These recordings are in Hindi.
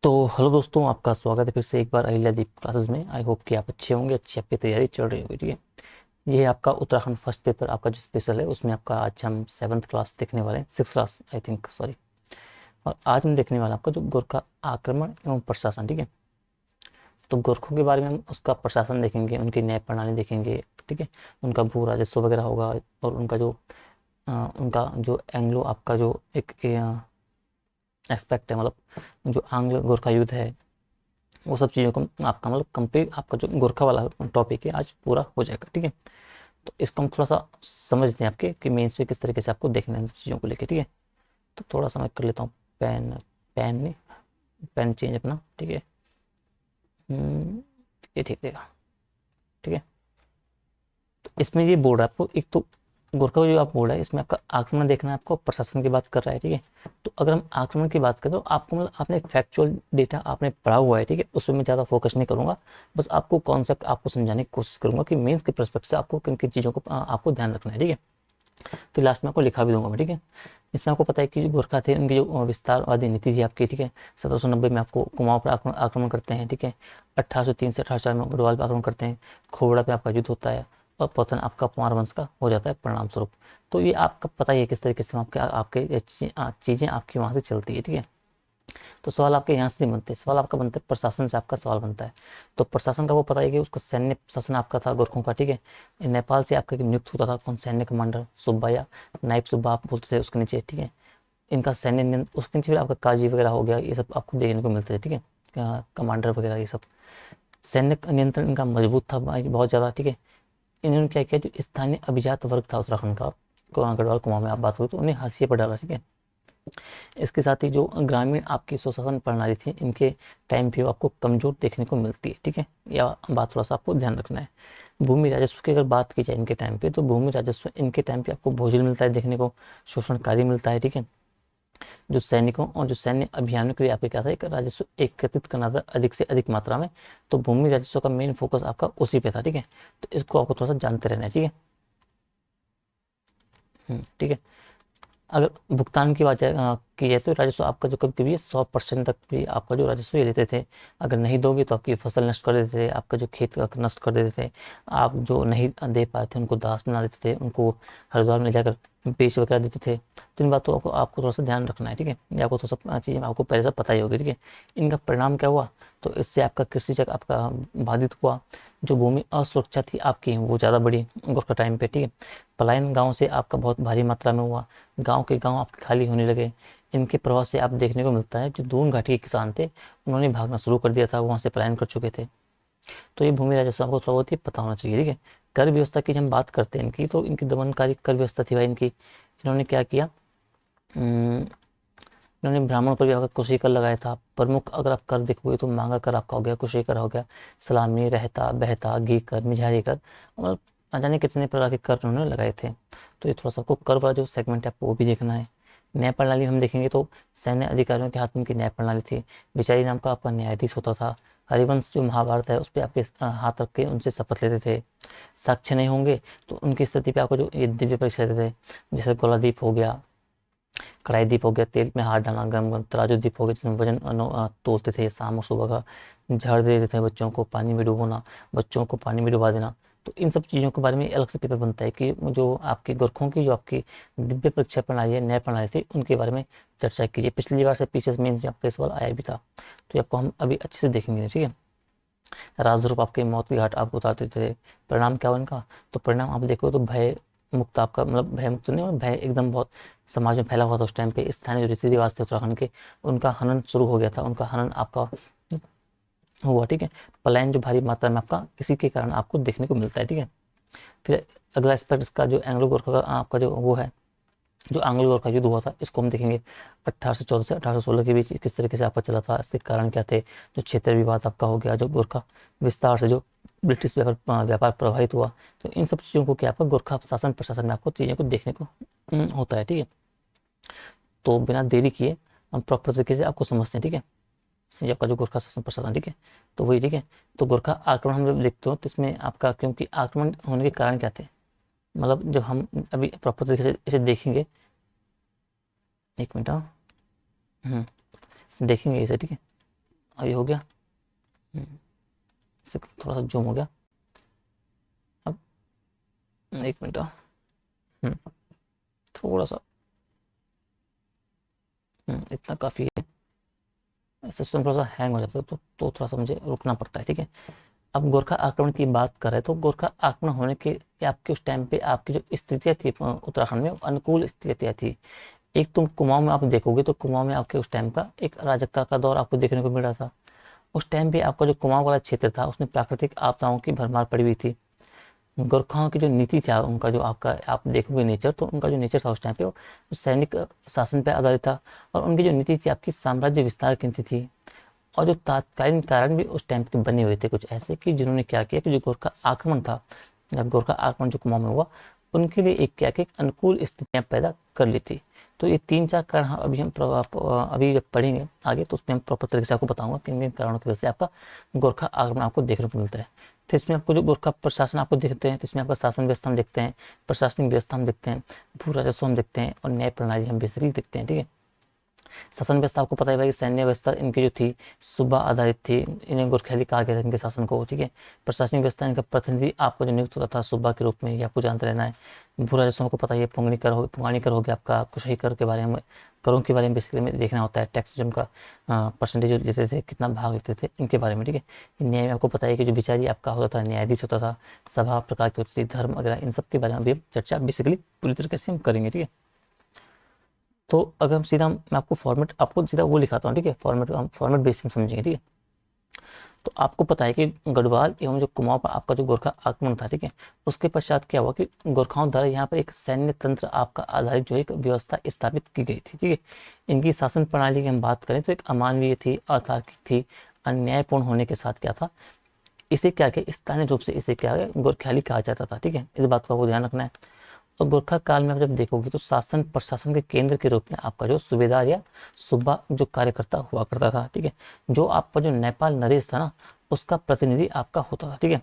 तो हेलो दोस्तों, आपका स्वागत है फिर से एक बार अहिल्यादीप क्लासेस में। आई होप कि आप अच्छे होंगे, अच्छी आपकी तैयारी चल रही होगी। ठीक है, ये है आपका उत्तराखंड फर्स्ट पेपर, आपका जो स्पेशल है उसमें आपका आज हम 7th क्लास देखने वाले हैं, 6th class I think, sorry. और आज हम देखने वाले हैं आपका जो गोरखा आक्रमण एवं प्रशासन। ठीक है, तो गोरखों के बारे में हम उसका प्रशासन देखेंगे, उनकी न्याय प्रणाली देखेंगे। ठीक है, उनका भू राजस्व वगैरह होगा, और उनका जो एंग्लो आपका जो एक एस्पेक्ट है, मतलब जो आंग्ल गोरखा युद्ध है, वो सब चीज़ों को आपका मतलब कंप्लीट आपका जो गोरखा वाला टॉपिक है आज पूरा हो जाएगा। ठीक है, तो इसको हम थोड़ा सा समझते हैं आपके कि मेंस में किस तरीके से आपको देखना है इन सब चीज़ों को लेके। ठीक है, तो थोड़ा सा मैं कर लेता हूँ पेन, पेन नहीं, पेन चेंज अपना। ठीक है, ये ठीक रहेगा। ठीक है, तो इसमें ये बोर्ड है आपको, एक तो गोरखा जो आप बोर्ड है इसमें आपका आक्रमण देखना है, आपको प्रशासन की बात कर रहा है। ठीक है, तो अगर हम आक्रमण की बात करें तो आपको मतलब आपने फैक्चुअल डेटा आपने पढ़ा हुआ है। ठीक है, उस पर मैं ज़्यादा फोकस नहीं करूँगा, बस आपको कॉन्सेप्ट आपको समझाने की कोशिश करूँगा कि मेंस के पर्सपेक्टिव से आपको किन किन चीज़ों को आपको ध्यान रखना है। ठीक है, फिर लास्ट में आपको लिखा भी दूंगा मैं। ठीक है, इसमें आपको पता है कि जो गोरखा थे उनकी जो विस्तारवादी नीति थी आपकी। ठीक है, 1790 में आपको कुमाऊं पर आक्रमण करते हैं। ठीक है, 1803 से 1804 में गढ़वाल पर आक्रमण करते हैं, खोवड़ा पे आपका युद्ध होता है, और पतन आपका कुमार वंश का हो जाता है परिणाम स्वरूप। तो ये आपका पता ही है किस तरीके से आपके आपके ये चीज़ें आपकी वहाँ से चलती है। ठीक है, तो सवाल आपके यहाँ से नहीं बनते, सवाल आपका बनता है प्रशासन से, आपका सवाल बनता है। तो प्रशासन का वो पता है कि उसका सैन्य प्रशासन आपका था गोरखों का। ठीक है, नेपाल से आपका नियुक्त होता था कौन, सैन्य कमांडर सुब्बा या नायब सुब्बा आप बोलते थे उसके नीचे। ठीक है, इनका सैन्य उसके नीचे फिर आपका काजी वगैरह हो गया, ये सब आपको देखने को मिलते थे। ठीक है, कमांडर वगैरह ये सब, सैन्य नियंत्रण इनका मजबूत था भाई, बहुत ज़्यादा। ठीक है, इन्होंने क्या किया, जो स्थानीय अभिजात वर्ग था उत्तराखंड का, गढ़वाल कुमाऊं में आप बात करो तो उन्हें हाशिए पर डाला। ठीक है, इसके साथ ही जो ग्रामीण आपकी स्वशासन प्रणाली थी इनके टाइम पे वो आपको कमजोर देखने को मिलती है। ठीक है, यह बात थोड़ा सा आपको ध्यान रखना है। भूमि राजस्व की अगर बात की जाए इनके टाइम पे, तो भूमि राजस्व इनके टाइम पे आपको भोजन मिलता है देखने को, शोषणकारी मिलता है। ठीक है, जो सैनिकों और जो सैन्य अभियानों के लिए आपके क्या था, एक राजस्व एकत्रित करना था अधिक से अधिक मात्रा में, तो भूमि राजस्व का मेन फोकस आपका उसी पे था। ठीक है, तो इसको आपको थोड़ा सा जानते रहना है। ठीक है, ठीक है। अगर भुगतान की बात की जाए तो राजस्व आपका जो कभी कभी 100% तक भी आपका जो राजस्व ये लेते थे। अगर नहीं दोगे तो आपकी फसल नष्ट कर देते थे, आपका जो खेत का नष्ट कर देते थे, आप जो नहीं दे पाते थे उनको दास बना देते थे, उनको हरिद्वार में ले जाकर बेच वगैरह देते थे। तो इन बातों को आपको थोड़ा सा ध्यान रखना है। ठीक है, ये आपको थोड़ा सा चीज़ें आपको पहले से पता ही होगी। ठीक है, इनका परिणाम क्या हुआ, तो इससे आपका कृषि चक्र आपका बाधित हुआ, जो भूमि असुरक्षा थी आपकी वो ज़्यादा बढ़ी गोरखा टाइम पे। ठीक है, पलायन गाँव से आपका बहुत भारी मात्रा में हुआ, गांव के गांव आपके खाली होने लगे। इनके प्रभाव से आप देखने को मिलता है जो दून घाटी के किसान थे उन्होंने भागना शुरू कर दिया था, वहां से पलायन कर चुके थे। तो ये भूमि राजस्व आपको थोड़ा बहुत ही पता होना चाहिए। ठीक है, कर व्यवस्था की जब हम बात करते हैं इनकी, तो इनकी दमनकारी कर व्यवस्था थी भाई इनकी। इन्होंने क्या किया, इन्होंने ब्राह्मणों पर भी आपका कुशेकर कर लगाया था। प्रमुख अगर आप कर देखोगे तो मांगा कर आपका हो गया, कुशेकर कर हो गया, सलामी, रहता, बहता, घी कर, मिझारी कर, मतलब न जाने कितने प्रकार के कर उन्होंने लगाए थे। तो ये थोड़ा सा आपको कर वाला जो सेगमेंट है आपको वो भी देखना है। न्याय प्रणाली हम देखेंगे तो सैन्य अधिकारियों के हाथ में इनकी न्याय प्रणाली थी। विचारी नाम का आपका न्यायाधीश होता था। हरिवंश जो महाभारत है उस पर आपके हाथ रख के उनसे शपथ लेते थे। साक्ष्य नहीं होंगे तो उनकी स्थिति पे आपको जो ये दिव्य परीक्षा लेते थे, जैसे गोलादीप हो गया, कढ़ाई दीप हो गया, तेल में हाथ डालना, गरम गरम तराजू दीप हो गया जिसमें वजन तोलते थे शाम और सुबह का, झाड़ दे देते थे बच्चों को, पानी में डुबोना, बच्चों को पानी में डुबा देना। तो इन सब चीज़ों के बारे में अलग से पेपर बनता है कि जो आपके गोरखों की जो आपकी दिव्य परीक्षा प्रणाली है, न्याय प्रणाली थी, उनके बारे में चर्चा कीजिए। पिछली बार से पीछे में आपका सवाल आया भी था, तो ये आपको हम अभी अच्छे से देखेंगे। ठीक है, राजध्रुव आपके मौत की घाट आपको उतारते थे। परिणाम क्या हुआ इनका, तो परिणाम आप देखो तो भय मुक्त आपका, मतलब भय मुक्त नहीं, मतलब भय एकदम बहुत समाज में फैला हुआ था उस टाइम पे। स्थानीय जो रीति रिवाज थे उत्तराखंड के, उनका हनन शुरू हो गया था, उनका हनन आपका हुआ। ठीक है, पलायन जो भारी मात्रा में आपका इसी के कारण आपको देखने को मिलता है। ठीक है, फिर अगला एस्पेक्ट इसका जो एंग्लो गोरखा का आपका जो वो है, जो आंग्ल गोरखा युद्ध हुआ था इसको हम देखेंगे। 1814 से 1816 के बीच किस तरीके से आपका चला था, इसके कारण क्या थे। जो क्षेत्र विवाद आपका हो गया, जो गोरखा विस्तार से जो ब्रिटिश व्यापार व्यापार प्रभावित हुआ, तो इन सब चीज़ों को क्या आपका गोरखा शासन प्रशासन में आपको चीज़ों को देखने को होता है। ठीक है, तो बिना देरी किए हम प्रॉपर तरीके से आपको समझते हैं। ठीक है, ये आपका जो गोरखा शासन प्रशासन। ठीक है, तो वही। ठीक है, तो गोरखा आक्रमण हम जब देखते हो तो इसमें आपका क्योंकि आक्रमण होने के कारण क्या थे, मतलब जब हम अभी प्रॉपर तरीके से इसे देखेंगे, एक मिनट, हाँ, देखेंगे इसे। ठीक है, ये हो गया, इससे थोड़ा सा जूम हो गया। अब एक मिनट, थोड़ा सा, इतना काफ़ी है। सिस्टम थोड़ा सा हैंग हो जाता है तो थोड़ा सा मुझे रुकना पड़ता है, ठीक है। अब गोरखा आक्रमण की बात करें तो गोरखा आक्रमण होने के या आपके उस टाइम पे आपकी जो स्थितियाँ थी उत्तराखंड में, अनुकूल स्थितियाँ थी। एक तुम कुमाऊं में आप देखोगे तो कुमाऊं में आपके उस टाइम का एक अराजकता का दौर आपको देखने को मिल रहा था। उस टाइम पे आपका जो कुमाऊं वाला क्षेत्र था उसमें प्राकृतिक आपदाओं की भरमार पड़ी हुई थी। गोरखाओं की जो नीति था, उनका जो आपका आप देखोगे नेचर, तो उनका जो नेचर था उस टाइम पे वो सैनिक शासन पर आधारित था। और उनकी जो नीति थी आपकी साम्राज्य विस्तार की नीति थी। और जो तात्कालीन कारण भी उस टाइम के बने हुए थे कुछ ऐसे कि जिन्होंने क्या किया कि जो गोरखा आक्रमण था या गोरखा आक्रमण जो कुमाऊं में हुआ, उनके लिए एक क्या कि अनुकूल स्थितियां पैदा कर ली थी। तो ये 3-4 कारण अभी हम अभी जब पढ़ेंगे आगे तो उसमें हम प्रॉपर तरीके से आपको बताऊंगा किन किन कारणों की वजह से आपका गोरखा आक्रमण आपको देखने को मिलता है। तो इसमें आपको जो गोरखा प्रशासन आपको देखते हैं तो इसमें आपका शासन व्यवस्था हम देखते हैं, प्रशासनिक व्यवस्था हम देखते हैं, भू राजस्व हम देखते हैं और न्याय प्रणाली हम बेसिकली देखते हैं, ठीक है। शासन व्यवस्था आपको पता है भाई, सैन्य व्यवस्था इनकी जो थी सूबा आधारित थी, इन्हें गोरखैली कहा गया था इनके शासन को, ठीक है। प्रशासनिक व्यवस्था इनका प्रतिनिधि आपको जो नियुक्त होता था सूबा के रूप में, ये आपको जानते रहना है। भू राजस्व को पता है, पुंगानी कर हो गया आपका, कुशही कर के बारे में, करों के बारे में बेसिकली में देखना होता है, टैक्स जो उनका परसेंटेज लेते थे, कितना भाग लेते थे, इनके बारे में, ठीक है। न्याय में आपको पता है कि जो विचारी आपका होता था, न्यायाधीश होता था, सभा प्रकार की होती थी, धर्म वगैरह, इन सब के बारे में अभी हम चर्चा बेसिकली पूरी तरीके से हम करेंगे, ठीक है। तो अगर हम सीधा मैं आपको फॉर्मेट आपको सीधा वो लिखाता हूँ, ठीक है। फॉर्मेट हम फॉर्मेट बेस में समझेंगे, ठीक है। तो आपको पता है कि गढ़वाल एवं जो कुमाऊं पर आपका जो गोरखा आक्रमण था, ठीक है, उसके पश्चात क्या हुआ कि गोरखाओं द्वारा यहाँ पर एक सैन्य तंत्र आपका आधारित जो एक व्यवस्था स्थापित की गई थी, ठीक है। इनकी शासन प्रणाली की हम बात करें तो एक अमानवीय थी, अतार्किक थी, अन्यायपूर्ण होने के साथ क्या था, इसे क्या किया स्थानीय रूप से इसे क्या है गोरख्याली कहा जाता था, ठीक है। इस बात को आपको ध्यान रखना है। और गोरखा काल में आप जब देखोगे तो शासन प्रशासन के केंद्र के रूप में आपका जो सूबेदार या सूबा जो कार्यकर्ता हुआ करता था, ठीक है। जो आपका जो नेपाल नरेश था ना, उसका प्रतिनिधि आपका होता था, ठीक है।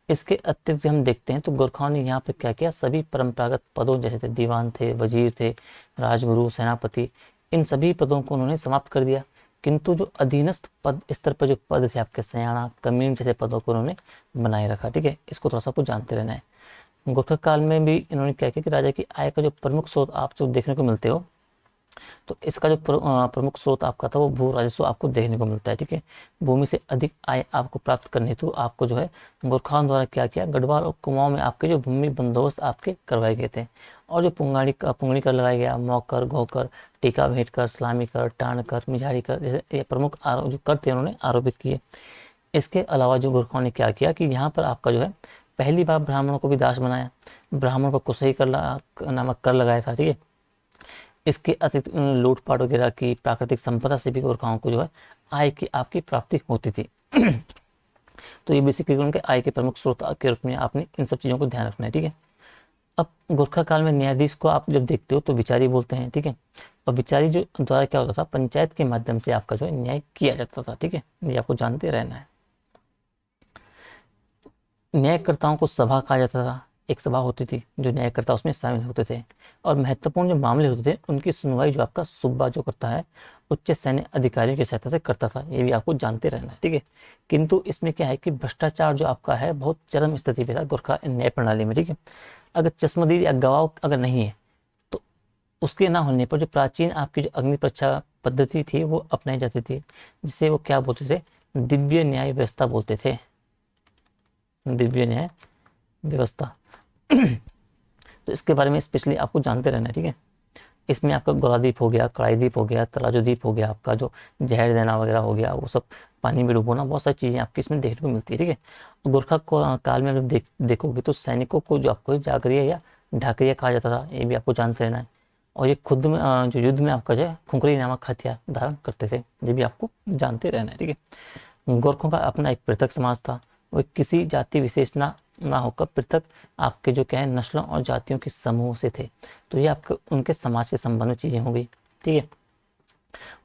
इसके अतिरिक्त हम देखते हैं तो गोरखाओं ने यहाँ पे क्या किया, सभी परंपरागत पदों जैसे थे, दीवान थे, वजीर थे, राजगुरु, सेनापति, इन सभी पदों को उन्होंने समाप्त कर दिया। किंतु जो अधीनस्थ पद स्तर पर जो पद थे आपके सयाना, कमीन जैसे पदों को उन्होंने बनाए रखा, ठीक है। इसको थोड़ा सा आपको जानते रहना है। गोरखा काल में भी इन्होंने क्या किया कि राजा की आय का जो प्रमुख स्रोत आप जो देखने को मिलते हो, तो इसका जो प्रमुख स्रोत आपका था वो भू राजस्व आपको देखने को मिलता है, ठीक है। भूमि से अधिक आय आपको प्राप्त करनी तो आपको जो है गोरखाओं द्वारा क्या किया, गढ़वाल और कुमाऊं में आपके जो भूमि बंदोबस्त आपके करवाए गए थे। और जो पुंगड़ी कर लगाया गया, मौकर, घोकर, टीका भेंट कर, सलामी कर, टाण कर, मिझारी कर, जैसे ये प्रमुख जो कर थे उन्होंने आरोपित किए। इसके अलावा जो गोरखाओं ने क्या किया कि यहाँ पर आपका जो है पहली बार ब्राह्मणों को भी दास बनाया, ब्राह्मणों पर कुशही कर नामक कर लगाया था, ठीक है। इसके अतिरिक्त लूटपाट वगैरह की प्राकृतिक संपदा से भी गोरखाओं को जो है आय की आपकी प्राप्ति होती थी। तो ये बेसिकली उनके आय के प्रमुख स्रोत के रूप में आपने इन सब चीज़ों को ध्यान रखना है, ठीक है। अब गोरखा काल में न्यायाधीश को आप जब देखते हो तो विचारी बोलते हैं, ठीक है। और विचारी जो द्वारा क्या होता था, पंचायत के माध्यम से आपका जो है न्याय किया जाता था, ठीक है। ये आपको जानते रहना है। न्यायकर्ताओं को सभा कहा जाता था, एक सभा होती थी जो न्यायकर्ता उसमें शामिल होते थे। और महत्वपूर्ण जो मामले होते थे उनकी सुनवाई जो आपका सूबा जो करता है उच्च सैन्य अधिकारियों की सहायता से करता था, ये भी आपको जानते रहना है, ठीक है। किंतु इसमें क्या है कि भ्रष्टाचार जो आपका है बहुत चरम स्थिति पे था गोरखा न्याय प्रणाली में, ठीक है। अगर चश्मदीद या गवाह अगर नहीं है तो उसके ना होने पर जो प्राचीन आपकी जो अग्नि परीक्षा पद्धति थी वो अपनाई जाती थी, जिसे वो क्या बोलते थे, दिव्य न्याय व्यवस्था बोलते थे, दिव्य न्याय व्यवस्था। तो इसके बारे में स्पेशली आपको जानते रहना है, ठीक है। इसमें आपका गोलादीप हो गया, कड़ाई दीप हो गया, तराजू दीप हो गया, आपका जो जहर देना वगैरह हो गया, वो सब पानी में डुबोना, बहुत सारी चीज़ें आपकी इसमें देखने को मिलती है, ठीक है। और गोरखा काल में जब देखोगे तो सैनिकों को जो आपको जागरिया या ढाकरिया कहा जाता था, ये भी आपको जानते रहना है। और ये खुद में जो युद्ध में आपका जो है खुंखरी नामक हथियार धारण करते थे, ये भी आपको जानते रहना है, ठीक है। गोरखों का अपना एक पृथक समाज था, वो किसी जाति विशेष ना होकर पृथक आपके जो क्या है नस्लों और जातियों के समूह से थे। तो ये आपके उनके समाज के संबंध में चीज़ें हो गई, ठीक है।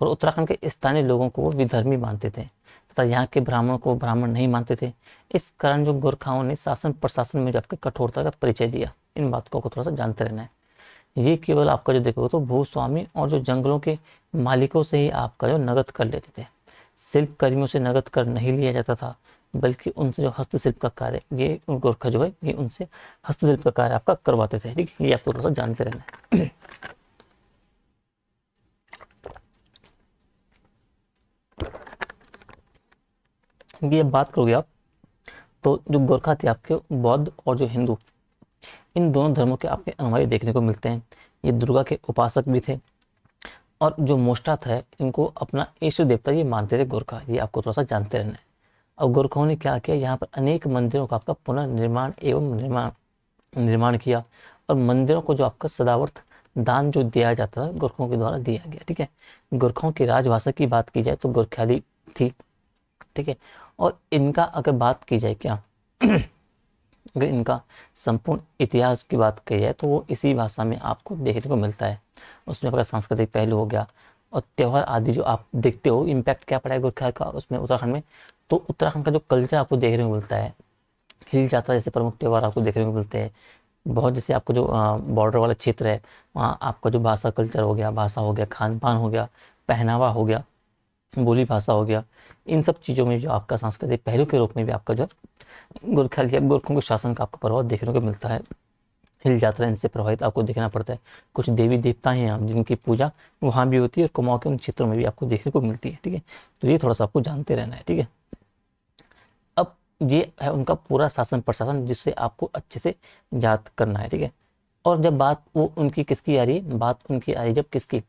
और उत्तराखंड के स्थानीय लोगों को वो विधर्मी मानते थे तथा यहाँ के ब्राह्मणों को ब्राह्मण नहीं मानते थे। इस कारण जो गोरखाओं ने शासन प्रशासन में जो आपके कठोरता का परिचय दिया, इन बातों को थोड़ा सा जानते रहना है। ये केवल आपका जो देखोगे तो भूस्वामी और जो जंगलों के मालिकों से ही आपका जो नगद कर लेते थे। शिल्प कर्मियों से नगद कर नहीं लिया जाता था, बल्कि उनसे जो हस्तशिल्प का कार्य, ये गोरखा जो है ये उनसे हस्तशिल्प का कार्य आपका करवाते थे। ठीक है, ये आपको थोड़ा सा जानते रहना है। ये बात करोगे आप, तो जो गोरखा थे आपके, बौद्ध और जो हिंदू, इन दोनों धर्मों के आपके अनुयायी देखने को मिलते हैं। ये दुर्गा के उपासक भी थे, और जो मोष्टा था इनको अपना इष्ट देवता ये मानते थे गोरखा। ये आपको थोड़ा सा जानते रहना है। अब गोरखाओं ने क्या किया, यहाँ पर अनेक मंदिरों का आपका पुनर्निर्माण एवं निर्माण निर्माण किया, और मंदिरों को जो आपका सदावर्थ दान जो दिया जाता था गोरखाओं के द्वारा दिया गया। ठीक है, गोरखाओं की राजभाषा की बात की जाए तो गोरख्याली थी। ठीक है, और इनका अगर बात की जाए क्या अगर इनका संपूर्ण इतिहास की बात की जाए तो वो इसी भाषा में आपको देखने को मिलता है। उसमें आपका सांस्कृतिक पहलू हो गया, और त्यौहार आदि जो आप देखते हो, इम्पैक्ट क्या पड़ा है गोरखा का उसमें उत्तराखंड में। तो उत्तराखंड का जो कल्चर आपको देखने को मिलता है, हिल यात्रा जैसे प्रमुख त्यौहार आपको देखने को मिलते हैं। बहुत जैसे आपको जो बॉर्डर वाला क्षेत्र है, वहाँ आपका जो भाषा कल्चर हो गया, भाषा हो गया, खान पान हो गया, पहनावा हो गया, बोली भाषा हो गया, इन सब चीज़ों में जो आपका सांस्कृतिक पहलू के रूप में भी आपका जो गोरखा या गोरखों के शासन का आपको प्रभाव देखने को मिलता है। हिल यात्रा इनसे प्रभावित आपको देखना पड़ता है। कुछ देवी देवता हैं यहाँ जिनकी पूजा वहाँ भी होती है, और कुमाऊं के उन क्षेत्रों में भी आपको देखने को मिलती है। ठीक है, तो ये थोड़ा सा आपको जानते रहना है। ठीक है, अब ये है उनका पूरा शासन प्रशासन, जिससे आपको अच्छे से याद करना है। ठीक है, और जब बात वो उनकी किसकी आ रही है, बात उनकी आ रही है जब किसकी,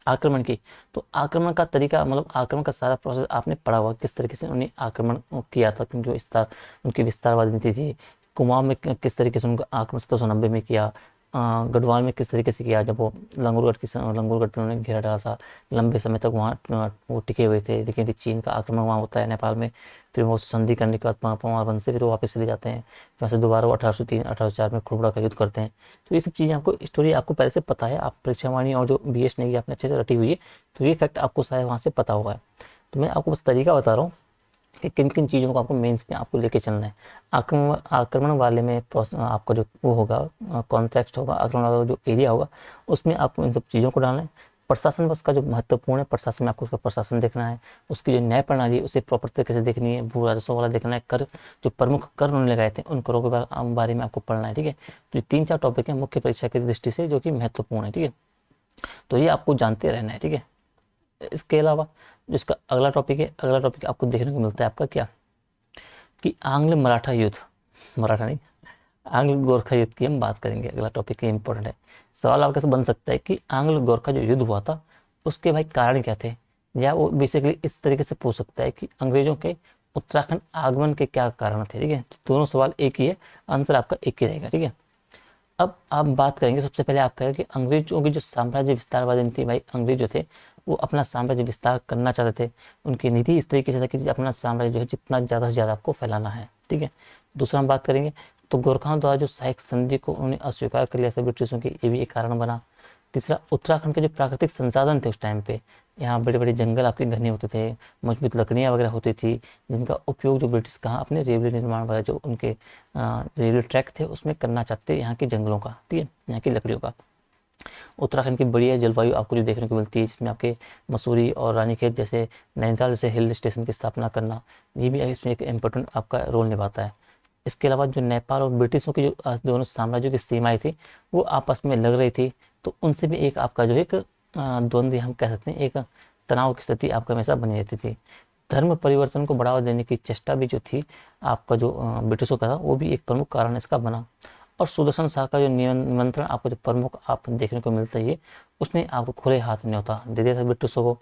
आक्रमण की, तो आक्रमण का तरीका, मतलब आक्रमण का सारा प्रोसेस आपने पढ़ा हुआ, किस तरीके से उन्हें आक्रमण किया था, क्योंकि वो विस्तार, उनकी विस्तारवादी नीति थी। कुमाऊं में किस तरीके से उनका आक्रमण 1790 में किया, गढ़वाल में किस तरीके से किया, जब वो लंगूरगढ़ पर उन्होंने घेरा डाला था, लंबे समय तक वहाँ वो टिके हुए थे। लेकिन चीन का आक्रमण वहाँ होता है नेपाल में, फिर वो संधि करने के बाद पवार से फिर वो वापस चले जाते हैं, वहाँ से दोबारा वो 1803-1804 में खुरबुड़ा का युद्ध करते हैं। तो ये सब चीज़ें आपको स्टोरी आपको पहले से पता है, आप परीक्षावाणी और जो BS नेगी आपने अच्छे से रटी हुई है, तो ये फैक्ट आपको शायद वहाँ से पता हुआ है। तो मैं आपको बस तरीका बता रहा हूँ कि किन किन चीज़ों को आपको मेंस में आपको लेके चलना है। आक्रमण वाले में आपका जो वो होगा, कॉन्टेक्स्ट होगा, आक्रमण वाला जो एरिया होगा, उसमें आपको इन सब चीज़ों को डालना है। प्रशासन बस का जो महत्वपूर्ण है, प्रशासन में आपको उसका प्रशासन देखना है, उसकी जो न्याय प्रणाली है उसे प्रॉपर तरीके से देखनी है, भू राजस्व वाला देखना है, कर जो प्रमुख कर उन्होंने लगाए थे उन करों के बारे में आपको पढ़ना है। ठीक है, तो ये 3-4 टॉपिक है मुख्य परीक्षा की दृष्टि से जो कि महत्वपूर्ण है। ठीक है, तो ये आपको जानते रहना है। ठीक है, इसके अलावा जो इसका अगला टॉपिक है, अगला टॉपिक आपको देखने को मिलता है आपका क्या, कि आंग्ल मराठा युद्ध, मराठा नहीं, आंग्ल गोरखा युद्ध की हम बात करेंगे। अगला टॉपिक ये इंपॉर्टेंट है। सवाल आपके से बन सकता है कि आंग्ल गोरखा जो युद्ध हुआ था उसके भाई कारण क्या थे, या वो बेसिकली इस तरीके से पूछ सकता है कि अंग्रेजों के उत्तराखंड आगमन के क्या कारण थे। ठीक है, तो दोनों सवाल एक ही है, आंसर आपका एक ही रहेगा। ठीक है, अब आप बात करेंगे, सबसे पहले आप कहेंगे कि अंग्रेजों की जो साम्राज्य विस्तारवादी नीति, भाई अंग्रेज जो थे वो अपना साम्राज्य विस्तार करना चाहते थे। उनकी नीति इस तरीके से था कि अपना साम्राज्य जो है जितना ज़्यादा से ज़्यादा आपको फैलाना है। ठीक है, दूसरा हम बात करेंगे तो गोरखाओं द्वारा जो सहायक संधि को उन्हें अस्वीकार कर लिया था ब्रिटिशों के, ये भी एक कारण बना। तीसरा, उत्तराखंड के जो प्राकृतिक संसाधन थे उस टाइम पे, यहाँ बड़े बड़े जंगल आपके घने होते थे, मजबूत लकड़ियाँ वगैरह होती थी, जिनका उपयोग जो ब्रिटिश कहाँ अपने रेलवे निर्माण वगैरह जो उनके रेलवे ट्रैक थे उसमें करना चाहते यहाँ के जंगलों का। ठीक है, यहाँ की लकड़ियों का। उत्तराखंड की बढ़िया जलवायु आपको जो देखने को मिलती है, जिसमें आपके मसूरी और रानीखेत जैसे, नैनीताल जैसे हिल स्टेशन की स्थापना करना, ये भी इसमें एक इम्पोर्टेंट आपका रोल निभाता है। इसके अलावा जो नेपाल और ब्रिटिशों की जो दोनों साम्राज्यों की सीमाएं थी वो आपस में लग रही थी, तो उनसे भी एक आपका जो एक द्वंद्व हम कह सकते हैं, एक तनाव की स्थिति आपका हमेशा बनी रहती थी। धर्म परिवर्तन को बढ़ावा देने की चेष्टा भी जो थी आपका जो ब्रिटिशों का था, वो भी एक प्रमुख कारण इसका बना। और सुदर्शन शाह का जो निमंत्रण आपको जो प्रमुख आप देखने को मिलता है, उसने आपको खुले हाथ न्योता दे दिया था ब्रिटिशों को।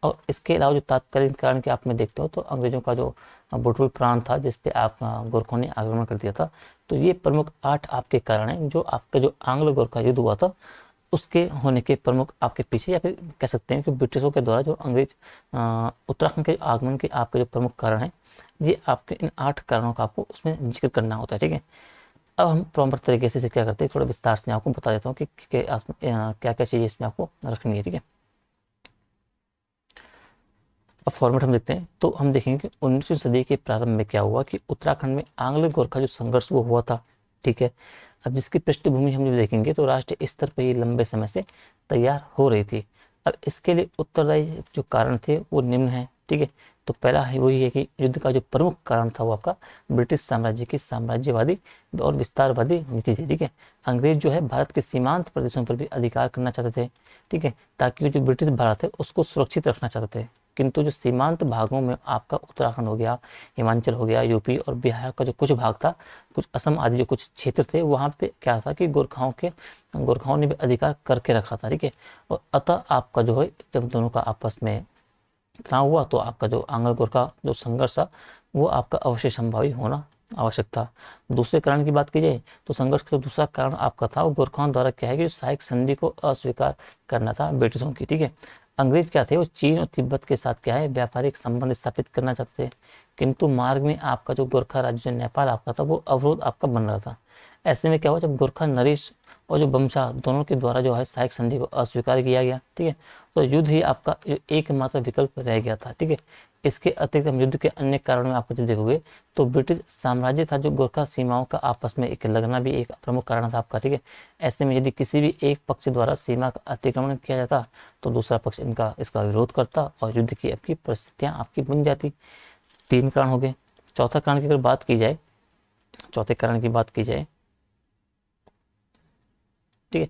और इसके अलावा जो तात्कालीन कारण के आप में देखते हो तो अंग्रेजों का जो बुटवल प्रांत था जिस पे आप गोरखों ने आक्रमण कर दिया था, तो ये प्रमुख 8 आपके कारण हैं जो आपका जो आंग्ल गोरखा युद्ध हुआ था उसके होने के प्रमुख आपके पीछे, या फिर कह सकते हैं कि ब्रिटिशों के द्वारा जो अंग्रेज उत्तराखंड के आगमन के आपके जो प्रमुख कारण हैं, ये आपके इन 8 कारणों का आपको उसमें जिक्र करना होता है। ठीक है, अब हम प्रॉपर तरीके से क्या करते हैं, थोड़ा विस्तार से आपको बता देता हूँ कि क्या क्या चीज़ें इसमें आपको रखनी है। ठीक है, अब फॉर्मेट हम देखते हैं तो हम देखेंगे कि 19वीं सदी के प्रारंभ में क्या हुआ कि उत्तराखंड में आंग्ल गोरखा जो संघर्ष वो हुआ था। ठीक है, अब जिसकी पृष्ठभूमि हम जब देखेंगे तो राष्ट्रीय स्तर पर ये लंबे समय से तैयार हो रही थी। अब इसके लिए उत्तरदायी जो कारण थे वो निम्न है। ठीक है। तो पहला है वही है कि युद्ध का जो प्रमुख कारण था वो आपका ब्रिटिश साम्राज्य की साम्राज्यवादी और विस्तारवादी नीति थी। ठीक है, अंग्रेज जो है भारत के सीमांत प्रदेशों पर भी अधिकार करना चाहते थे। ठीक है, ताकि जो ब्रिटिश भारत है उसको सुरक्षित रखना चाहते थे। किंतु जो सीमांत भागों में आपका उत्तराखंड हो गया, हिमाचल हो गया, यूपी और बिहार का जो कुछ भाग था, कुछ असम आदि जो कुछ क्षेत्र थे, वहाँ पे क्या था कि गोरखाओं ने भी अधिकार करके रखा था। ठीक है, और अतः आपका जो है जब दोनों का आपस में तनाव हुआ तो आपका जो आंग्ल गोरखा जो संघर्ष था वो आपका अवश्य संभावी होना आवश्यक था। दूसरे कारण की बात की जाए तो संघर्ष का दूसरा कारण आपका था वो गोरखाओं द्वारा क्या है कि सहायक संधि को अस्वीकार करना था ब्रिटिशों की। ठीक है, अंग्रेज क्या थे वो चीन और तिब्बत के साथ क्या है व्यापारिक संबंध स्थापित करना चाहते थे, किंतु मार्ग में आपका जो गोरखा राज्य नेपाल आपका था वो अवरोध आपका बन रहा था। ऐसे में क्या हुआ जब गोरखा नरेश और जो बमशा दोनों के द्वारा जो है सहायक संधि को अस्वीकार किया गया। ठीक है, तो युद्ध ही आपका एकमात्र विकल्प रह गया था। ठीक है, इसके अतिरिक्त हम युद्ध के अन्य कारणों में आपको जब देखोगे तो ब्रिटिश साम्राज्य था जो गोरखा सीमाओं का आपस में एक लगना भी एक प्रमुख कारण था आपका। ठीक है, ऐसे में यदि किसी भी एक पक्ष द्वारा सीमा का अतिक्रमण किया जाता तो दूसरा पक्ष इसका विरोध करता और युद्ध की आपकी परिस्थितियां आपकी बन जाती। 3 कारण हो गए। चौथा कारण की अगर बात की जाए, चौथे कारण की बात की जाए, ठीक है,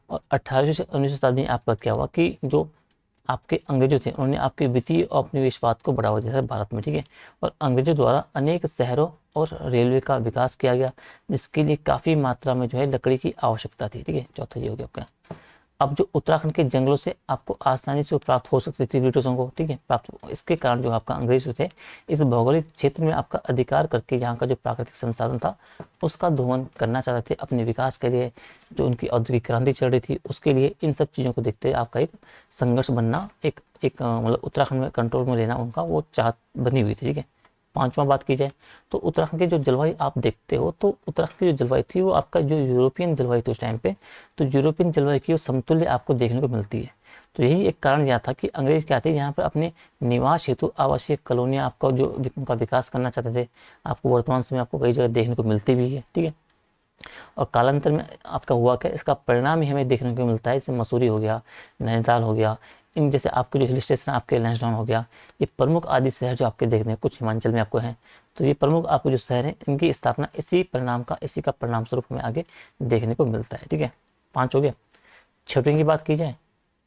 और 18वीं से 19वीं शताब्दी में आपका क्या हुआ कि जो आपके अंग्रेजों थे उन्होंने आपके वित्तीय औपनिवेशवाद को बढ़ावा दिया था भारत में। ठीक है, और अंग्रेजों द्वारा अनेक शहरों और रेलवे का विकास किया गया जिसके लिए काफ़ी मात्रा में जो है लकड़ी की आवश्यकता थी। ठीक है, चौथा ये हो गया आपका। अब जो उत्तराखंड के जंगलों से आपको आसानी से प्राप्त हो सकती थी ब्रिटिशों को। ठीक है, प्राप्त इसके कारण जो आपका अंग्रेज थे इस भौगोलिक क्षेत्र में आपका अधिकार करके यहाँ का जो प्राकृतिक संसाधन था उसका दोहन करना चाहते थे अपने विकास के लिए। जो उनकी औद्योगिक क्रांति चल रही थी उसके लिए इन सब चीज़ों को देखते हुए आपका एक संघर्ष बनना एक एक मतलब उत्तराखंड में कंट्रोल में लेना उनका वो चाहत बनी हुई थी। ठीक है, 5वां बात की जाए तो उत्तराखंड की जो जलवायु आप देखते हो तो उत्तराखंड की जो जलवायु थी वो आपका जो यूरोपियन जलवायु थी उस टाइम पे, तो यूरोपियन जलवायु की समतुल्य आपको देखने को मिलती है। तो यही एक कारण यह था कि अंग्रेज क्या थे यहाँ पर अपने निवास हेतु आवासीय कॉलोनियाँ आपका जो उनका विकास करना चाहते थे। आपको वर्तमान समय आपको कई जगह देखने को मिलती भी है। ठीक है, और कालांतर में आपका हुआ क्या इसका परिणाम ही हमें देखने को मिलता है। जैसे मसूरी हो गया, नैनीताल हो गया, इन जैसे आपके जो हिल स्टेशन आपके लैंसडाउन हो गया, ये प्रमुख आदि शहर जो आपके देखने कुछ हिमाचल में आपको हैं, तो ये प्रमुख आपको जो शहर हैं इनकी स्थापना इसी का परिणाम स्वरूप हमें आगे देखने को मिलता है। ठीक है, 5 हो गया। 6वें की बात की जाए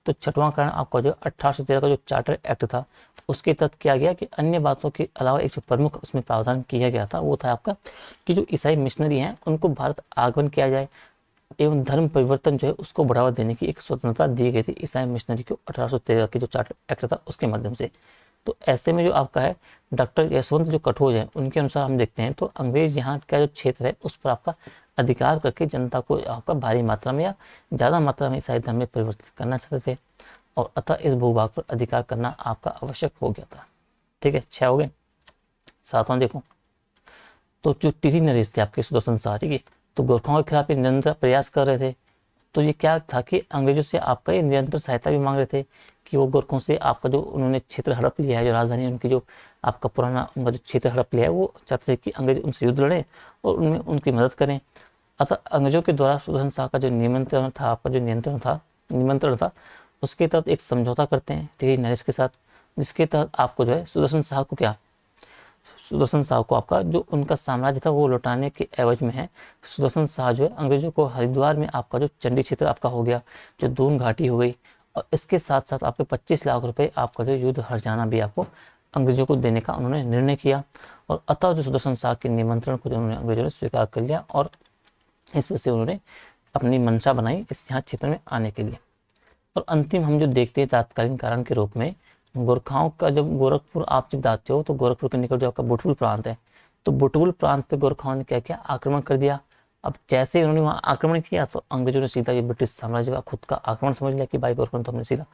तो 6वां कारण आपका जो 1813 का जो चार्टर एक्ट था उसके तहत किया गया कि अन्य बातों के अलावा एक जो प्रमुख उसमें प्रावधान किया गया था वो था आपका कि जो ईसाई मिशनरी हैं उनको भारत आगमन किया जाए एवं धर्म परिवर्तन जो है उसको बढ़ावा देने की एक स्वतंत्रता दी गई थी ईसाई मिशनरी को 1813 के जो चार्टर एक्ट था उसके माध्यम से। तो ऐसे में जो आपका है डॉक्टर यशवंत जो कठोर है उनके अनुसार हम देखते हैं तो अंग्रेज यहाँ का जो क्षेत्र है उस पर आपका अधिकार करके जनता को आपका भारी मात्रा में या ज़्यादा मात्रा में ईसाई धर्म में परिवर्तित करना चाहते थे और अतः इस भूभाग पर अधिकार करना आपका आवश्यक हो गया था। ठीक है, 6 हो गए। 7वां देखो तो जो टिरी नरेश थे आपके सुदर्शन शाह, ठीक है, तो गोरखाओं के खिलाफ निरंतर प्रयास कर रहे थे। तो ये क्या था कि अंग्रेजों से आपका ये निरंतर सहायता भी मांग रहे थे कि वो गोरखों से आपका जो उन्होंने क्षेत्र हड़प लिया है, जो राजधानी उनकी जो आपका पुराना उनका जो क्षेत्र हड़प लिया है वो चाहते थे कि अंग्रेज उनसे युद्ध लड़ें और उनमें उनकी मदद करें। अतः अंग्रेजों के द्वारा सुदर्शन शाह का जो निमंत्रण था आपका जो निमंत्रण था उसके तहत एक समझौता करते हैं टिरी नरेश के साथ, जिसके तहत आपको जो है सुदर्शन शाह को आपका जो उनका साम्राज्य था वो लौटाने के एवज में है सुदर्शन शाह जो है अंग्रेजों को हरिद्वार में आपका जो चंडी क्षेत्र आपका हो गया, जो दून घाटी हो गई, और इसके साथ साथ आपके 25 लाख रुपए आपका जो युद्ध हर्जाना भी आपको अंग्रेजों को देने का उन्होंने निर्णय किया। और अतः जो सुदर्शन शाह के निमंत्रण को उन्होंने अंग्रेजों ने स्वीकार कर लिया और इस वजह से उन्होंने अपनी मंशा बनाई इस यहाँ क्षेत्र में आने के लिए। और अंतिम हम जो देखते हैं तात्कालीन कारण के रूप में गोरखाओं का जब गोरखपुर आप जब जाते हो तो गोरखपुर के निकट जो आपका बुटवल प्रांत है, तो बुटवल प्रांत पे गोरखाओं ने क्या किया आक्रमण कर दिया। अब जैसे उन्होंने वहाँ आक्रमण किया तो अंग्रेजों ने सीधा ये ब्रिटिश साम्राज्य का खुद का आक्रमण समझ लिया कि भाई गोरखों तो हमने सीधा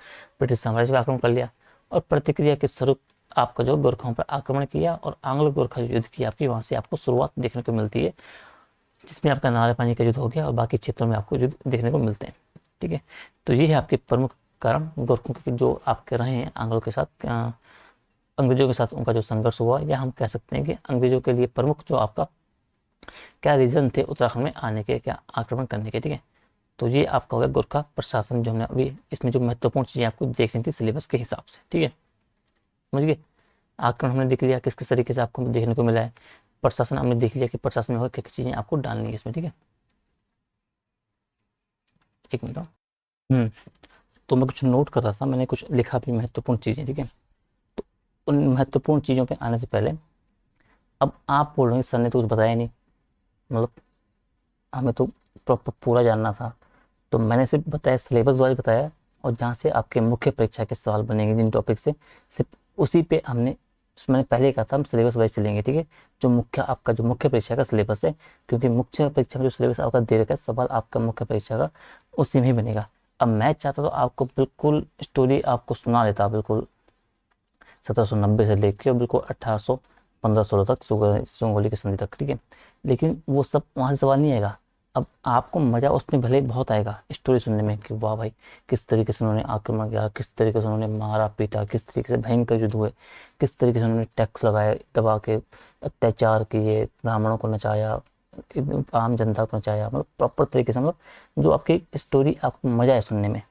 ब्रिटिश साम्राज्य का आक्रमण कर लिया और प्रतिक्रिया के स्वरूप आपका जो गोरखाओं पर आक्रमण किया और आंग्ल गोरखा युद्ध की आपकी वहाँ से आपको शुरुआत देखने को मिलती है, जिसमें आपका नाले पानी का युद्ध हो गया और बाकी क्षेत्रों में आपको युद्ध देखने को मिलते हैं। ठीक है, तो ये है आपके प्रमुख कारण गोरखों के जो आपके रहे हैं आंग्लों के साथ अंग्रेजों के साथ उनका जो संघर्ष हुआ, या हम कह सकते हैं कि अंग्रेजों के लिए प्रमुख जो आपका क्या रीज़न थे उत्तराखंड में आने के, क्या आक्रमण करने के। ठीक है, तो ये आपका हो गया गोरखा प्रशासन जो हमने अभी इसमें जो महत्वपूर्ण चीज़ें आपको देखनी थी सिलेबस के हिसाब से। ठीक है, समझ गए। आक्रमण हमने देख लिया किस किस तरीके से आपको देखने को मिला है। प्रशासन हमने देख लिया कि प्रशासन में क्या क्या चीज़ें आपको डालनी है इसमें, ठीक है। एक मिनट। हम्म तो मैं कुछ नोट कर रहा था, मैंने कुछ लिखा भी महत्वपूर्ण चीज़ें, ठीक है। तो उन महत्वपूर्ण चीज़ों पे आने से पहले, अब आप बोल रहे हैं सर ने तो कुछ बताया नहीं, मतलब हमें तो प्रॉपर पूरा जानना था। तो मैंने सिर्फ बताया, सिलेबस वाइज बताया, और जहाँ से आपके मुख्य परीक्षा के सवाल बनेंगे जिन टॉपिक से, सिर्फ उसी पे हमने, मैंने पहले कहा था हम सिलेबस वाइज चलेंगे, ठीक है। जो मुख्य आपका जो मुख्य परीक्षा का सिलेबस है, क्योंकि मुख्य परीक्षा में जो सिलेबस आपका दे रखा है, सवाल आपका मुख्य परीक्षा का उसी में ही बनेगा। अब मैं चाहता तो आपको बिल्कुल स्टोरी आपको सुना लेता, बिल्कुल 1790 से लेकर और बिल्कुल 1815-16 तक, सुगौली की संधि तक, ठीक है। लेकिन वो सब वहाँ से सवाल नहीं आएगा। अब आपको मज़ा उसमें भले बहुत आएगा स्टोरी सुनने में कि वाह भाई, किस तरीके से उन्होंने आक्रमण किया, किस तरीके से उन्होंने मारा पीटा, किस तरीके से भयंकर युद्ध हुए, किस तरीके से उन्होंने टैक्स लगाए, दबा के अत्याचार किए, ब्राह्मणों को नचाया, आम जनता को नचाया, मतलब प्रॉपर तरीके से, मतलब जो आपकी स्टोरी आपको मज़ा है सुनने में।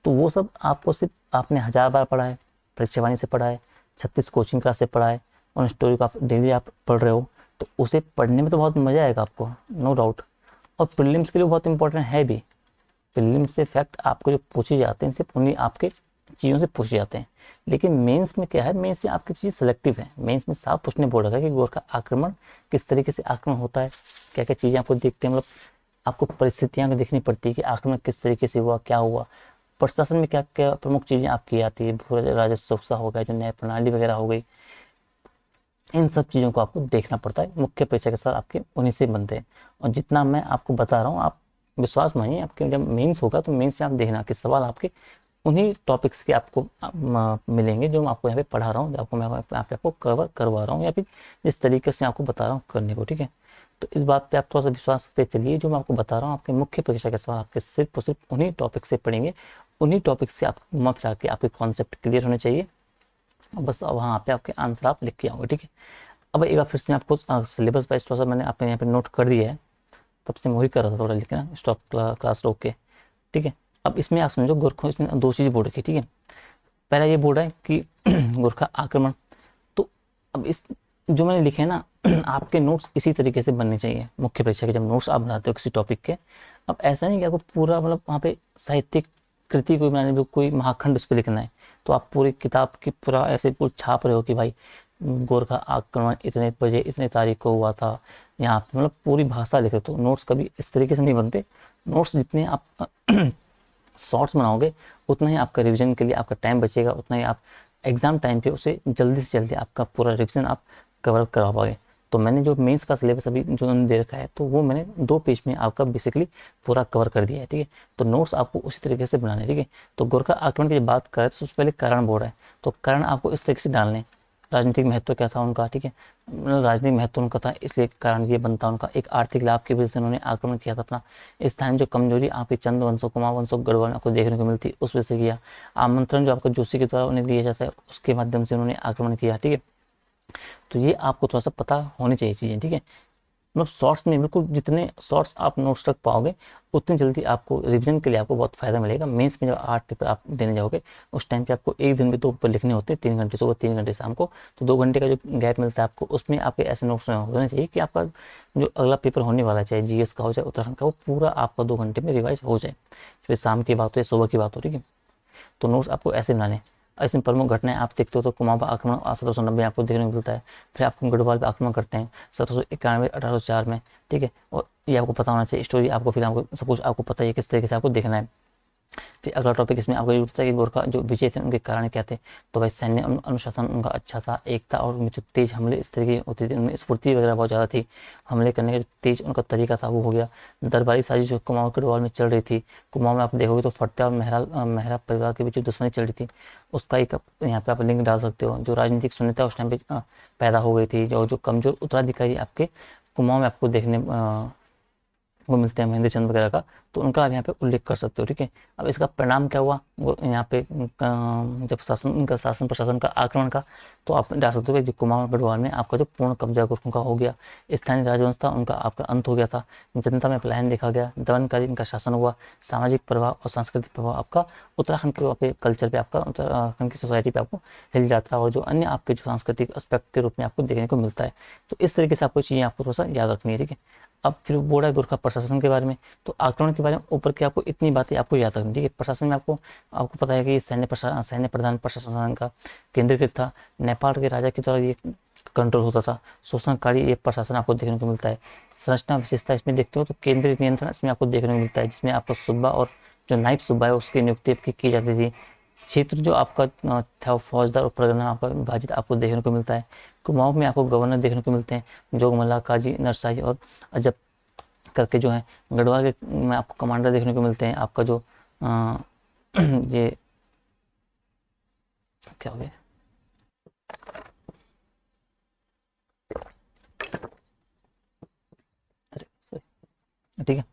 तो वो सब आपको सिर्फ आपने 1000 बार पढ़ा है, परीक्षावाणी से पढ़ा है, 36 कोचिंग क्लास से पढ़ा है, उन स्टोरी को आप डेली आप पढ़ रहे हो, तो उसे पढ़ने में तो बहुत मज़ा आएगा आपको, नो डाउट। और प्रीलिम्स के लिए बहुत इंपॉर्टेंट है भी। प्रीलिम्स से फैक्ट आपको जो पूछे जाते हैं सिर्फ उन्हीं आपके चीज़ों से पूछे जाते हैं। लेकिन मेंस में क्या है, मेंस में आपकी चीज़ सेलेक्टिव है। मेंस में साफ पूछने बोल रखा है कि गोरखा आक्रमण किस तरीके से आक्रमण होता है, क्या क्या चीज़ें आपको देखते हैं, मतलब आपको परिस्थितियाँ देखनी पड़ती है कि आक्रमण किस तरीके से हुआ, क्या हुआ, प्रशासन में क्या क्या प्रमुख चीज़ें आपकी आती है, भू राजस्व हो गया, जो न्याय प्रणाली वगैरह हो गई, इन सब चीज़ों को आपको देखना पड़ता है। मुख्य परीक्षा के साथ आपके उन्हीं से बनते हैं। और जितना मैं आपको बता रहा हूँ, आप विश्वास मानिए, आपके जब मेंस होगा तो मेंस में आप देखना कि सवाल आपके उन्हीं टॉपिक्स के आपको मिलेंगे जो मैं आपको यहाँ पे पढ़ा रहा हूँ, जो आपको मैं यहाँ पे आपको कवर करवा रहा हूँ, या फिर जिस तरीके से आपको बता रहा हूँ करने को, ठीक है। तो इस बात पे आप थोड़ा सा विश्वास करते चलिए, जो मैं आपको बता रहा हूँ आपके मुख्य परीक्षा के सवाल आपके सिर्फ और सिर्फ उन्हीं टॉपिक से पढ़ेंगे, उन्हीं टॉपिक से आप घुमा फिरा के आपके कॉन्सेप्ट क्लियर होने चाहिए, और बस वहाँ पे आपके आंसर आप लिख के आओगे, ठीक है। अब एक बार फिर से आपको सिलेबस वाइज थोड़ा सा मैंने आपके यहाँ पे नोट कर दिया है, तब से मैं वही कर रहा था, थोड़ा लिखना, स्टॉप क्लास रोक के, ठीक है। अब इसमें आप समझो गोरखा, इसमें दो चीज़ बोल रखी है, ठीक है। पहला ये बोल रहा है कि गोरखा आक्रमण। तो अब इस जो मैंने लिखे हैं ना, आपके नोट्स इसी तरीके से बनने चाहिए मुख्य परीक्षा के जब नोट्स आप बनाते हो किसी टॉपिक के। अब ऐसा नहीं कि आपको पूरा, मतलब वहाँ पे साहित्यिक कृति कोई बनाने में कोई महाखंड उस पर लिखना है, तो आप पूरी किताब की पूरा ऐसे पूरा छाप रहे हो कि भाई गोरखा आक्रमण इतने बजे इतने तारीख को हुआ था यहाँ पे, मतलब पूरी भाषा लिखे। तो नोट्स कभी इस तरीके से नहीं बनते। नोट्स जितने आप शॉर्ट्स बनाओगे, उतना ही आपका रिवीजन के लिए आपका टाइम बचेगा, उतना ही आप एग्ज़ाम टाइम पे उसे जल्दी से जल्दी आपका पूरा रिवीजन आप कवर करा पाओगे। तो मैंने जो मेंस का सिलेबस अभी जो उन्होंने दे रखा है, तो वो मैंने 2 पेज में आपका बेसिकली पूरा कवर कर दिया है, ठीक है। तो नोट्स आपको उसी तरीके से बनाने हैं, ठीक है। तो गोरखा आक्रमण की जब बात करें तो उससे पहले कारण बोल रहा है, तो कारण आपको इस तरीके से डालने हैं। राजनीतिक महत्व क्या था उनका, ठीक है, मतलब राजनीतिक महत्व उनका था, इसलिए कारण ये बनता उनका। एक आर्थिक लाभ की वजह से उन्होंने आक्रमण किया था अपना। स्थानीय जो कमजोरी आपके चंद वंशों, कुमार वंशों, गढ़वाल में आपको देखने को मिलती, उस वजह से किया। आमंत्रण जो आपको जोशी के द्वारा उन्हें दिया जाता है, उसके माध्यम से उन्होंने आक्रमण किया, ठीक है। तो ये आपको थोड़ा सा पता होनी चाहिए चीज़ें, ठीक है। मतलब शॉर्ट्स में बिल्कुल जितने शॉर्ट्स आप नोट्स रख पाओगे, उतनी जल्दी आपको रिवीजन के लिए आपको बहुत फ़ायदा मिलेगा। मेंस में जब 8 पेपर आप देने जाओगे, उस टाइम पे आपको एक दिन में 2 पेपर लिखने होते हैं, 3 घंटे सुबह 3 घंटे शाम को, तो 2 घंटे का जो गैप मिलता है आपको, उसमें आपके ऐसे नोट्स होने चाहिए कि आपका जो अगला पेपर होने वाला है, चाहे जीएस का हो चाहे उत्तराखंड का, वो पूरा आपका 2 घंटे में रिवाइज हो जाए। फिर शाम की बात हो या सुबह की बात हो, ठीक है। तो नोट्स आपको ऐसे बनाने हैं। इसमें प्रमुख घटनाएं आप देखते हो तो कुमाऊं आक्रमण 1790 आपको देखने को मिलता है। फिर आपको गढ़वाल पे आक्रमण करते हैं 1791 1804 में, ठीक है। और ये आपको पता होना चाहिए स्टोरी, आपको फिर आपको सब कुछ आपको पता है किस तरीके से आपको देखना है। फिर अगला टॉपिक इसमें आपको ये होता है कि गोरखा जो विजय थे उनके कारण क्या थे। तो भाई सैन्य अनुशासन उनका अच्छा था, एकता, और उनमें जो तेज हमले इस तरीके होती थी, उनमें स्फूर्ति वगैरह बहुत ज़्यादा थी, हमले करने का जो तेज उनका तरीका था वो हो गया। दरबारी साजिश जो कुमाऊं गढ़वाल में चल रही थी, कुमाऊं में आप देखोगे तो फतेह और मेहरा परिवार के बीच जो दुश्मनी चल रही थी, उसका एक यहाँ पे आप लिंक डाल सकते हो। जो राजनीतिक शून्यता उस टाइम पे पैदा हो गई थी, जो कमजोर उत्तराधिकारी आपके कुमाऊं में आपको देखने वो मिलते हैं महेंद्र चंद वगैरह का, तो उनका आप यहाँ पे उल्लेख कर सकते हो। ठीक है, अब इसका परिणाम क्या हुआ, वो यहाँ पे जब शासन, उनका शासन प्रशासन का आक्रमण का, तो आप जा सकते हो कि जो कुमाऊं गढ़वाल में आपका जो पूर्ण कब्जा गोरखों का हो गया, स्थानीय राजवंश था उनका आपका अंत हो गया था, जनता में पलायन देखा गया, दमनकारी इनका शासन हुआ, सामाजिक प्रभाव और सांस्कृतिक प्रभाव आपका उत्तराखंड के पे कल्चर पे, आपका उत्तराखंड की सोसाइटी पे आपको हिल यात्रा और जो अन्य आपके जो सांस्कृतिक एस्पेक्ट के रूप में आपको देखने को मिलता है। तो इस तरीके से आपको चीज़ें आपको थोड़ा सा याद रखनी है। ठीक है, अब फिर बोल रहा है गोरखा प्रशासन के बारे में, तो आक्रमण के बारे में ऊपर के आपको इतनी बातें आपको याद रखनी। ठीक है, प्रशासन में आपको आपको पता है कि सैन्य प्रधान प्रशासन का केंद्रीकृत था, नेपाल के राजा के द्वारा ये कंट्रोल होता था, शोषणकारी ये प्रशासन आपको देखने को मिलता है। संरचना विशेषता इसमें देखते हो तो केंद्रीय नियंत्रण इसमें आपको देखने को मिलता है, जिसमें आपको सूबा और जो नायब सूबा है उसकी नियुक्ति की जाती थी। क्षेत्र जो आपका था फौजदार और परगना आपका विभाजित आपको देखने को मिलता है। कुमाऊं में आपको गवर्नर देखने को मिलते हैं, जोगमल्ला, काजी, नरसाई और अजब करके जो है। गढ़वाल के में आपको कमांडर देखने को मिलते हैं, आपका जो ये क्या हो गया, अरे ठीक है,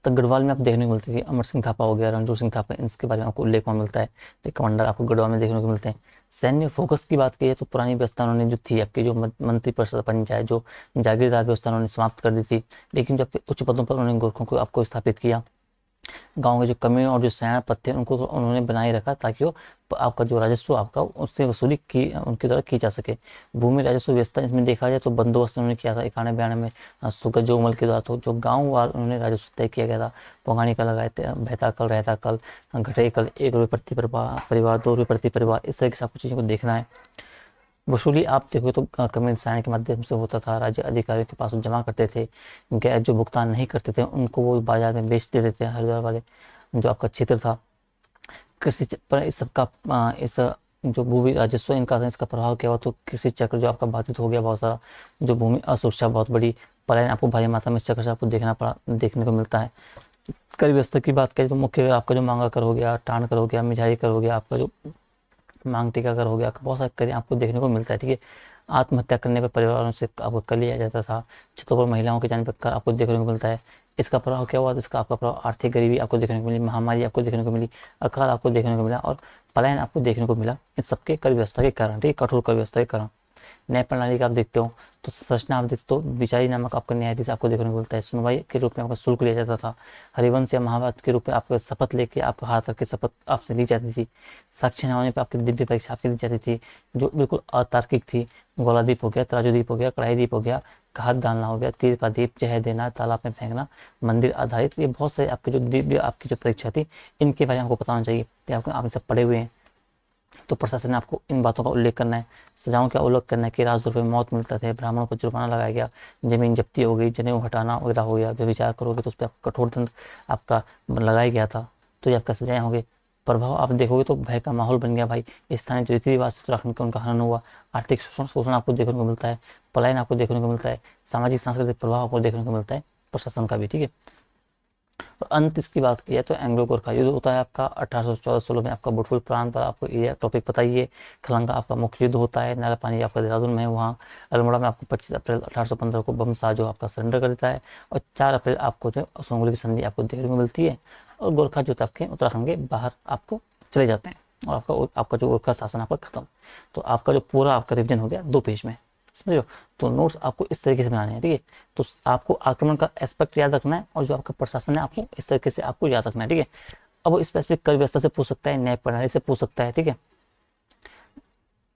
तो गढ़वाल में आप देखने को मिलते हैं कि अमर सिंह थापा हो गया, रणजोत सिंह थापा, इसके बारे में आपको उल्लेख वहाँ मिलता है। तो कमांडर आपको गढ़वाल में देखने को मिलते हैं। सैन्य फोकस की बात की है तो पुरानी व्यवस्था उन्होंने जो थी आपकी जो मंत्री परिषद पंचायत जो जागीरदार व्यवस्था उन्होंने समाप्त कर दी थी, लेकिन जो आपके उच्च पदों पर उन्होंने गोरखों को आपको स्थापित किया। गाँव के जो कमियों और जो सेनापति थे उनको तो उन्होंने बनाए रखा ताकि वो आपका जो राजस्व आपका उससे वसूली की उनके द्वारा की जा सके। भूमि राजस्व व्यवस्था इसमें देखा जाए तो बंदोबस्त उन्होंने किया था 91-92 में सुगत जोगमल के द्वारा, तो जो गाँव वार उन्होंने राजस्व तय किया गया था। पोंगानी का लगाए थे, बहता कल, रहता कल, घटे कल, 1 रुपये प्रति परिवार, 2 रुपये प्रति परिवार, इस तरह की सब कुछ चीज़ों को देखना है। वसूली आप देखो तो कमेंट साइन के माध्यम से होता था, राज्य अधिकारियों के पास जमा करते थे, गैर जो भुगतान नहीं करते थे उनको वो बाजार में बेच देते थे। हरिद्वार वाले जो आपका क्षेत्र था, कृषि पर इस सबका इस जो भूमि राजस्व इनका था, इसका प्रभाव क्या हुआ तो कृषि चक्र जो आपका बाधित हो गया, बहुत सारा जो भूमि असुरक्षा बहुत बड़ी, पलायन आपको भारी मात्रा में इस चक्र से आपको देखने को मिलता है। कर व्यवस्था की बात करें तो मुख्य आपका जो मांगा कर हो गया, टाण कर हो गया, मिझाई कर हो गया, आपका जो मांग टीका कर हो गया, बहुत सारे कर आपको देखने को मिलता है। ठीक है, आत्महत्या करने पर परिवारों से आपको कर लिया जाता था, छतों पर महिलाओं के जाने पर कर आपको देखने को मिलता है। इसका प्रभाव क्या हुआ, इसका आपका प्रभाव आर्थिक गरीबी आपको देखने को मिली, महामारी आपको देखने को मिली, अकाल आपको देखने को मिला और पलायन आपको देखने को मिला, इन सबके कर व्यवस्था के कारण। ठीक है, कठोर कर व्यवस्था के कारण। न्याय प्रणाली का आप देखते हो तो संरचना आप देखते हो, विचारी नामक आपका न्यायाधीश आपको देखने को मिलता है, सुनवाई के रूप में आपका शुल्क लिया जाता था, हरिवंश या महाभारत के रूप में आपको शपथ लेके आपको हाथ रख के शपथ आपसे ली जाती थी, साक्ष्य न होने पर आपकी दिव्य परीक्षा आपकी दी जाती थी जो बिल्कुल अतार्किक थी। गोलादीप हो गया, तराजू हो गया, कढ़ाई दीप हो गया, घात डालना हो गया, तीर का दीप, जहर देना, तालाब में फेंकना, मंदिर आधारित, ये बहुत सारे आपके जो दिव्य आपकी जो परीक्षा थी इनके बारे में आपको पता होना चाहिए। आपको आप सब पढ़े हुए हैं तो प्रशासन ने आपको इन बातों का उल्लेख करना है। सजाओं का उल्लेख करना है कि राजद्रोह में मौत मिलता थे, ब्राह्मणों पर जुर्माना लगाया गया, जमीन जब्ती हो गई, जनेऊ हटाना वगैरह हो गया, विचार करोगे तो उस पर आपका कठोर दंड आपका लगाया गया था, तो ये आपका सजाएं होंगे। प्रभाव आप देखोगे तो भय का माहौल बन गया भाई, स्थानीय जो रीति रिवाज उत्तराखंड का उनका हनन हुआ, आर्थिक शोषण आपको देखने को मिलता है, पलायन आपको देखने को मिलता है, सामाजिक सांस्कृतिक प्रभाव आपको देखने को मिलता है प्रशासन का भी। ठीक है, और अंत इसकी बात की जाए तो एंग्लो गोरखा युद्ध होता है आपका 1814-16 में आपका बुटफुल प्रांत पर, आपको ये टॉपिक बताइए। खलंगा आपका मुख्य युद्ध होता है, नाला पानी आपका देहरादून में है वहाँ। अल्मोड़ा में आपको 25 अप्रैल 1815 को बमशाह जो आपका सरेंडर कर देता है, और 4 अप्रैल आपको जो सोंगली की संधि आपको देखने को मिलती है, और गोरखा जो आपके उत्तराखंड के बाहर आपको चले जाते हैं और आपका जो गोरखा शासन आपका खत्म। तो आपका जो पूरा आपका रिविजन हो गया 2 पेज में, समझ लो। तो नोट्स आपको इस तरीके से बनाने हैं। ठीक है, तो आपको आक्रमण का एस्पेक्ट याद रखना है और जो आपका प्रशासन है आपको इस तरीके से आपको याद रखना है। ठीक है, अब वो स्पेसिफिक कर व्यवस्था से पूछ सकता है, न्याय प्रणाली से पूछ सकता है। ठीक है,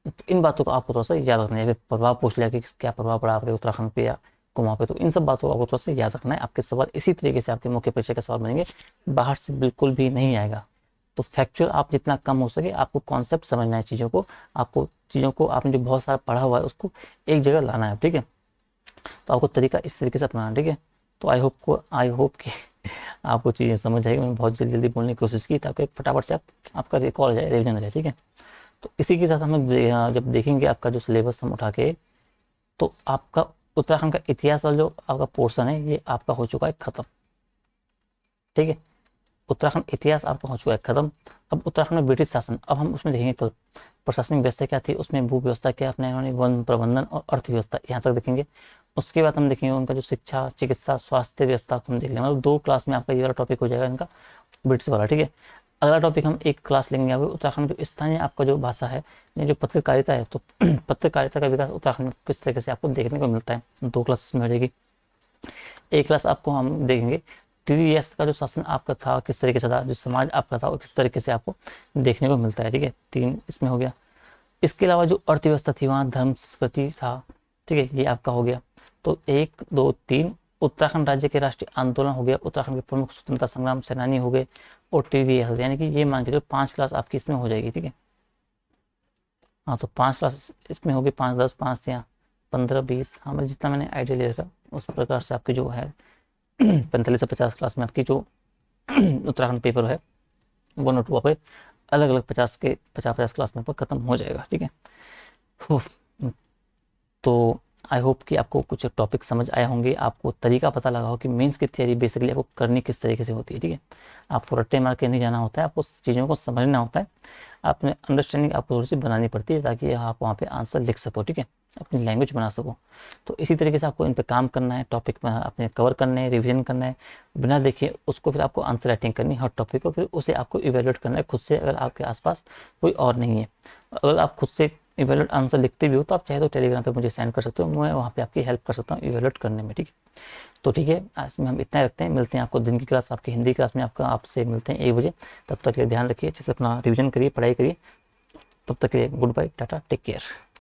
तो इन बातों को आपको थोड़ा सा याद रखना है। प्रभाव पूछ लिया कि क्या प्रभाव पड़ा आपके उत्तराखंड पे या कुमाऊं पे, तो इन सब बातों को आपको थोड़ा सा याद रखना है। आपके सवाल इसी तरीके से आपके मुख्य परीक्षा के सवाल बनेंगे, बाहर से बिल्कुल भी नहीं आएगा। तो फैक्चुअल आप जितना कम हो सके आपको कॉन्सेप्ट समझना है चीज़ों को, आपको चीज़ों को आपने जो बहुत सारा पढ़ा हुआ है उसको एक जगह लाना है। ठीक है, तो आपको तरीका इस तरीके से अपनाना। ठीक है, तो आई होप कि आपको चीज़ें समझ आएगी। मैंने बहुत जल्दी जल्दी बोलने की कोशिश की ताकि फटाफट से आपका रिकॉल हो जाए, रिविजन हो जाए। ठीक है, तो इसी के साथ हम जब देखेंगे आपका जो सिलेबस हम उठा के, तो आपका उत्तराखंड का इतिहास वाला जो आपका पोर्शन है ये आपका हो चुका है खत्म। ठीक है, उत्तराखंड इतिहास आपका हो चुका है खत्म। अब उत्तराखंड में ब्रिटिश शासन, अब हम उसमें देखेंगे कल प्रशासनिक व्यवस्था क्या थी, उसमें भू व्यवस्था क्या अपने उन्होंने, वन प्रबंधन और अर्थव्यवस्था, यहाँ तक देखेंगे। उसके बाद हम देखेंगे उनका जो शिक्षा, चिकित्सा, स्वास्थ्य व्यवस्था को हम देख लेंगे। मतलब 2 क्लास में आपका ये वाला टॉपिक हो जाएगा इनका, ब्रिटिश वाला, ठीक है। अगला टॉपिक हम एक क्लास लेंगे यहाँ पे उत्तराखंड में जो स्थानीय आपका जो भाषा है, ये जो पत्रकारिता है, तो पत्रकारिता का विकास उत्तराखंड में किस तरीके से आपको देखने को मिलता है, 2 क्लासेस में हो जाएगी। एक क्लास आपको हम देखेंगे टीडीएस का जो शासन आपका था किस तरीके से था, जो समाज आपका था वो किस तरीके से आपको देखने को मिलता है, ठीक है। 3 इसमें हो गया। इसके अलावा जो अर्थव्यवस्था थी वहाँ धर्म संस्कृति था, ठीक है, ये आपका हो गया। तो 1 2 3 उत्तराखंड राज्य के राष्ट्रीय आंदोलन हो गया, उत्तराखंड के प्रमुख स्वतंत्रता संग्राम सेनानी हो गए, और टीडीएस, यानी कि ये मान के जो 5 क्लास आपकी इसमें हो जाएगी, ठीक है। हाँ, तो 5 क्लास इसमें होगी, 5 10 5 या 15 20, हाँ मैं जितना मैंने आइडिया ले रखा उस प्रकार से आपकी जो है 45 से 50 क्लास में आपकी जो उत्तराखंड पेपर है वन और टू आपके अलग अलग 50 के 50 क्लास में खत्म हो जाएगा, ठीक है। तो आई होप कि आपको कुछ टॉपिक समझ आए होंगे, आपको तरीका पता लगा हो कि मेंस की तैयारी बेसिकली आपको करनी किस तरीके से होती है, ठीक है। आपको रट्टे मार के नहीं जाना होता है, आपको चीज़ों को समझना होता है, अपने अंडरस्टैंडिंग आपको थोड़ी सी बनानी पड़ती है ताकि आप वहाँ पे आंसर लिख सको, ठीक है, अपनी लैंग्वेज बना सको। तो इसी तरीके से आपको इन पे काम करना है, टॉपिक में अपने कवर करना है, रिविजन करना है, बिना देखे उसको फिर आपको आंसर राइटिंग करनी है हर टॉपिक को, फिर उसे आपको इवेल्युएट करना है खुद से, अगर आपके आसपास कोई और नहीं है। अगर आप खुद से इवेल्युएट आंसर लिखते भी हो तो आप चाहे तो टेलीग्राम पे मुझे सेंड कर सकते हो, मैं वहाँ पे आपकी हेल्प कर सकता हूँ इवेल्युएट करने में, ठीक है। तो ठीक है, आज में हम इतना ही रखते हैं, मिलते हैं आपको दिन की क्लास, आपकी हिंदी क्लास में आपका आपसे मिलते हैं 1 बजे। तब तक के लिए ध्यान रखिए, अच्छे से अपना रिविजन करिए, पढ़ाई करिए। तब तक के लिए goodbye, tata, take care.